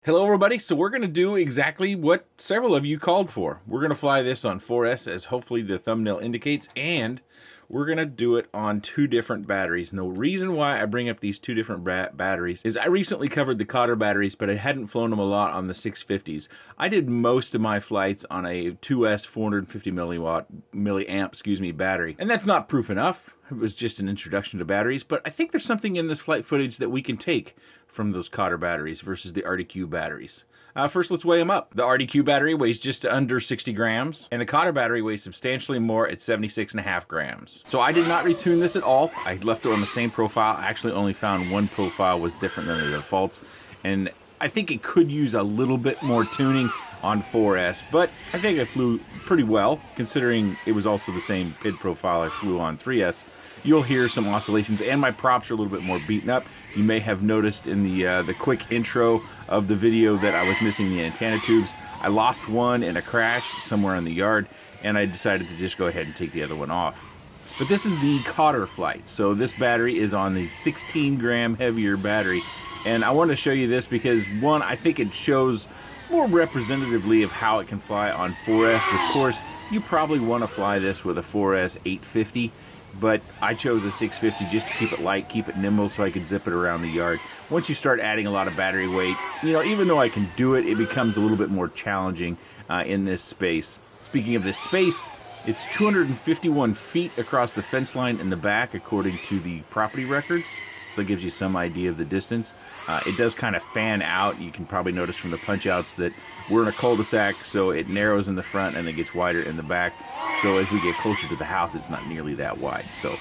Hello everybody, so we're going to do exactly what several of you called for. We're going to fly this on 4S as hopefully the thumbnail indicates, and we're going to do it on two different batteries. And the reason why I bring up these two different batteries is I recently covered the Coddar batteries, but I hadn't flown them a lot on the 650s. I did most of my flights on a 2S 450 milliamp battery, and that's not proof enough. It was just an introduction to batteries, but I think there's something in this flight footage that we can take from those Coddar batteries versus the RDQ batteries. First, let's weigh them up. The RDQ battery weighs just under 60 grams, and the Coddar battery weighs substantially more at 76.5 grams. So I did not retune this at all. I left it on the same profile. I actually only found one profile was different than the defaults, and I think it could use a little bit more tuning on 4S, but I think I flew pretty well, considering it was also the same PID profile I flew on 3S. You'll hear some oscillations, and my props are a little bit more beaten up. You may have noticed in the quick intro of the video that I was missing the antenna tubes. I lost one in a crash somewhere in the yard, and I decided to just go ahead and take the other one off. But this is the Coddar flight, so this battery is on the 16 gram heavier battery, and I want to show you this because, one, I think it shows more representatively of how it can fly on 4S. Of course, you probably want to fly this with a 4S 850, but I chose a 650 just to keep it light, keep it nimble, so I could zip it around the yard. Once you start adding a lot of battery weight, you know, even though I can do it, it becomes a little bit more challenging in this space. Speaking of this space, it's 251 feet across the fence line in the back, according to the property records. So that gives you some idea of the distance. It does kind of fan out. You can probably notice from the punch outs that we're in a cul-de-sac, so it narrows in the front and it gets wider in the back. So as we get closer to the house, it's not nearly that wide. So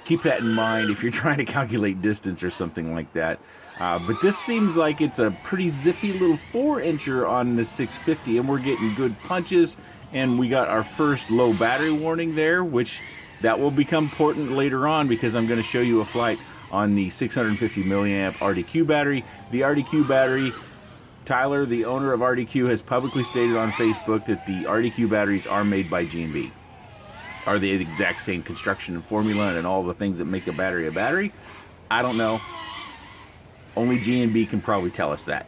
keep that in mind if you're trying to calculate distance or something like that. But this seems like it's a pretty zippy little 4-incher on the 650, and we're getting good punches. And we got our first low battery warning there, which that will become important later on because I'm going to show you a flight on the 650 milliamp RDQ battery. The RDQ battery, Tyler, the owner of RDQ, has publicly stated on Facebook that the RDQ batteries are made by G&B. Are they the exact same construction and formula and all the things that make a battery? I don't know. Only G&B can probably tell us that.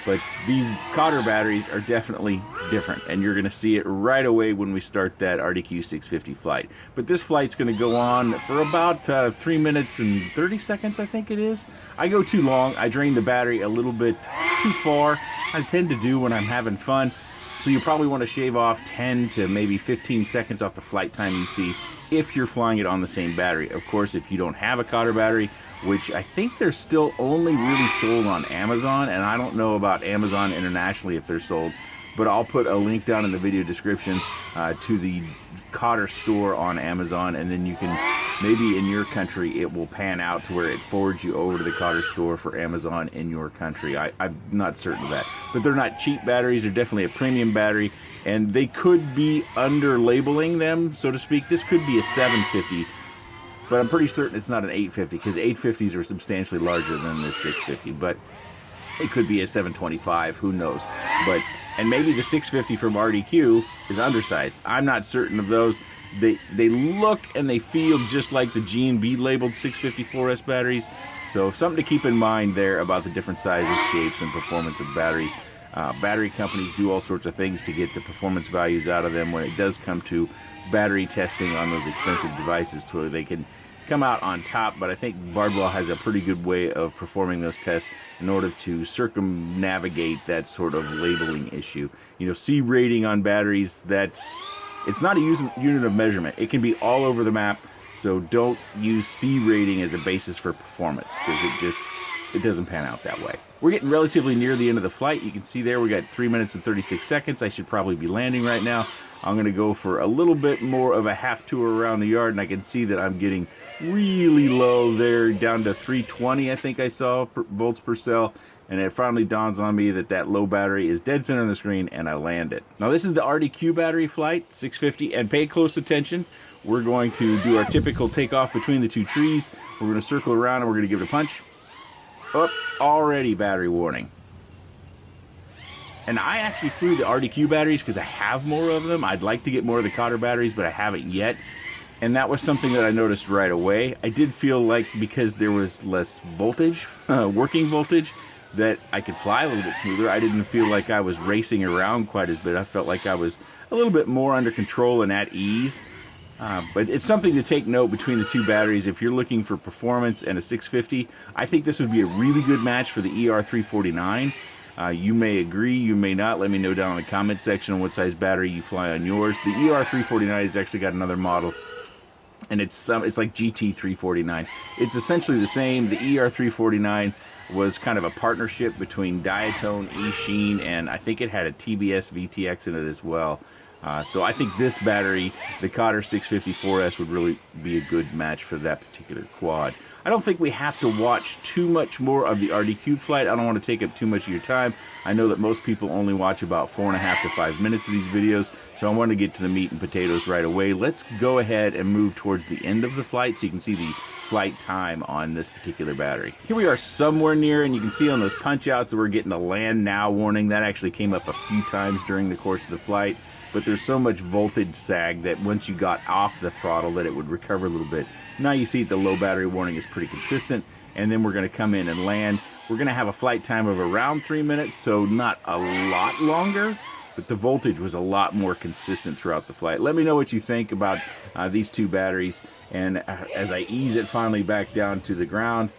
But these Coddar batteries are definitely different, and you're going to see it right away when we start that RDQ 650 flight. But this flight's going to go on for about 3 minutes and 30 seconds, I think it is. I go too long. I drain the battery a little bit too far. I tend to do when I'm having fun. So you probably want to shave off 10 to maybe 15 seconds off the flight time you see if you're flying it on the same battery. Of course, if you don't have a Coddar battery, which I think they're still only really sold on Amazon, and I don't know about Amazon internationally if they're sold, but I'll put a link down in the video description to the Coddar store on Amazon, and then you can, maybe in your country, it will pan out to where it forwards you over to the Coddar store for Amazon in your country. I'm not certain of that, but they're not cheap batteries. They're definitely a premium battery, and they could be under labeling them, so to speak. This could be a 750, but I'm pretty certain it's not an 850 because 850s are substantially larger than this 650, but it could be a 725, who knows. And maybe the 650 from RDQ is undersized. I'm not certain of those. They look and they feel just like the G&B labeled 654S batteries, so something to keep in mind there about the different sizes, shapes, and performance of batteries. Battery companies do all sorts of things to get the performance values out of them when it does come to battery testing on those expensive devices to where they can come out on top, but I think Bardwell has a pretty good way of performing those tests in order to circumnavigate that sort of labeling issue. You know, C rating on batteries, it's not a unit of measurement. It can be all over the map, so don't use C rating as a basis for performance because it doesn't pan out that way. We're getting relatively near the end of the flight. You can see there we got 3 minutes and 36 seconds. I should probably be landing right now. I'm going to go for a little bit more of a half tour around the yard, and I can see that I'm getting really low there, down to 320, I think I saw, volts per cell. And it finally dawns on me that that low battery is dead center on the screen, and I land it. Now this is the RDQ battery flight, 650, and pay close attention. We're going to do our typical takeoff between the two trees. We're going to circle around, and we're going to give it a punch. Oh, already battery warning. And I actually flew the RDQ batteries because I have more of them. I'd like to get more of the Coddar batteries, but I haven't yet. And that was something that I noticed right away. I did feel like because there was less voltage, working voltage, that I could fly a little bit smoother. I didn't feel like I was racing around quite as bit. I felt like I was a little bit more under control and at ease. But it's something to take note between the two batteries. If you're looking for performance and a 650, I think this would be a really good match for the ER349. You may agree, you may not. Let me know down in the comment section on what size battery you fly on yours. The ER349 has actually got another model, and it's like GT349. It's essentially the same. The ER349 was kind of a partnership between Diatone, Eachine, and I think it had a TBS VTX in it as well. So I think this battery, the Coddar 654S, would really be a good match for that particular quad. I don't think we have to watch too much more of the RDQ flight. I don't want to take up too much of your time. I know that most people only watch about 4.5 to 5 minutes of these videos, so I want to get to the meat and potatoes right away. Let's go ahead and move towards the end of the flight so you can see the flight time on this particular battery. Here we are somewhere near, and you can see on those punch outs that we're getting a land now warning. That actually came up a few times during the course of the flight, but there's so much voltage sag that once you got off the throttle that it would recover a little bit. Now you see the low battery warning is pretty consistent, and then we're going to come in and land. We're going to have a flight time of around 3 minutes, so not a lot longer, but the voltage was a lot more consistent throughout the flight. Let me know what you think about these two batteries, and as I ease it finally back down to the ground,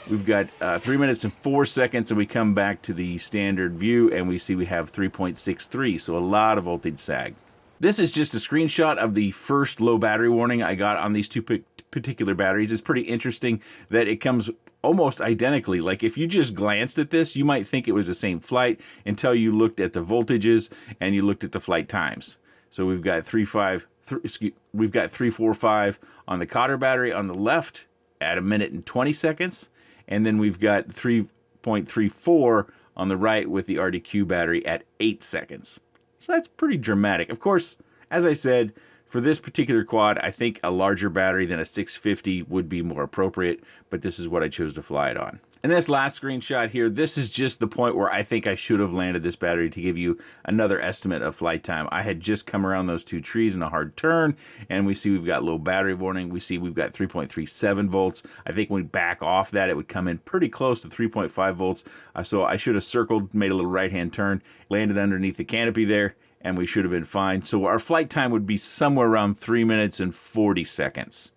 we've got 3 minutes and 4 seconds, and we come back to the standard view, and we see we have 3.63, so a lot of voltage sag. This is just a screenshot of the first low battery warning I got on these two particular batteries. It's pretty interesting that it comes almost identically. Like if you just glanced at this, you might think it was the same flight until you looked at the voltages and you looked at the flight times. So we've got 345 on the Coddar battery on the left at 1 minute and 20 seconds. And then we've got 3.34 on the right with the RDQ battery at 8 seconds. So that's pretty dramatic. Of course, as I said, for this particular quad, I think a larger battery than a 650 would be more appropriate, but this is what I chose to fly it on. And this last screenshot here, this is just the point where I think I should have landed this battery to give you another estimate of flight time. I had just come around those two trees in a hard turn, and we see we've got low battery warning. We see we've got 3.37 volts. I think when we back off that, it would come in pretty close to 3.5 volts. So I should have circled, made a little right-hand turn, landed underneath the canopy there, and we should have been fine. So our flight time would be somewhere around 3 minutes and 40 seconds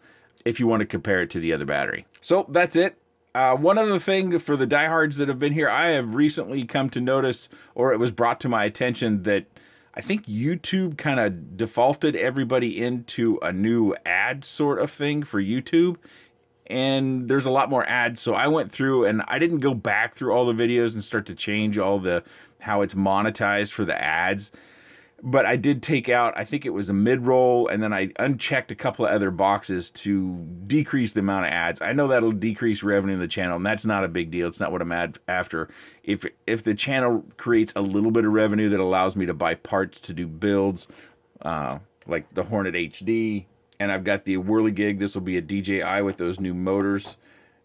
if you want to compare it to the other battery. So that's it. One other thing for the diehards that have been here, I have recently come to notice, or it was brought to my attention, that I think YouTube kind of defaulted everybody into a new ad sort of thing for YouTube. And there's a lot more ads, so I went through and I didn't go back through all the videos and start to change all the how it's monetized for the ads. But I did take out, I think it was a mid-roll, and then I unchecked a couple of other boxes to decrease the amount of ads. I know that'll decrease revenue in the channel, and that's not a big deal. It's not what I'm after. If the channel creates a little bit of revenue that allows me to buy parts to do builds, like the Hornet HD, and I've got the Whirligig. This will be a DJI with those new motors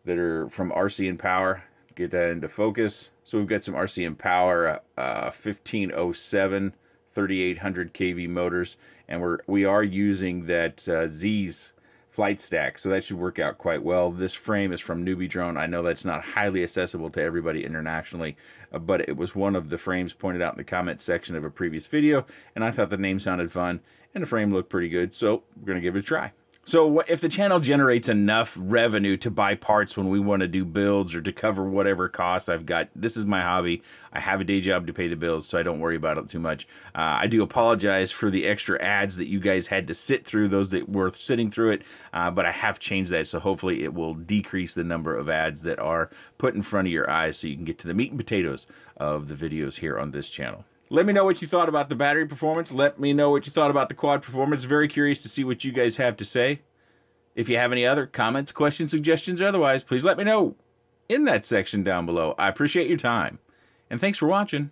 that are from RC and Power. Get that into focus. So we've got some RC and Power 1507 3800 kV motors, and we are using that Z's flight stack, so that should work out quite well. This frame is from Newbie Drone. I know that's not highly accessible to everybody internationally, but it was one of the frames pointed out in the comment section of a previous video, and I thought the name sounded fun and the frame looked pretty good, so we're gonna give it a try. So if the channel generates enough revenue to buy parts when we want to do builds or to cover whatever costs I've got, this is my hobby. I have a day job to pay the bills, so I don't worry about it too much. I do apologize for the extra ads that you guys had to sit through, those that were sitting through it, but I have changed that, so hopefully it will decrease the number of ads that are put in front of your eyes so you can get to the meat and potatoes of the videos here on this channel. Let me know what you thought about the battery performance. Let me know what you thought about the quad performance. Very curious to see what you guys have to say. If you have any other comments, questions, suggestions, or otherwise, please let me know in that section down below. I appreciate your time, and thanks for watching.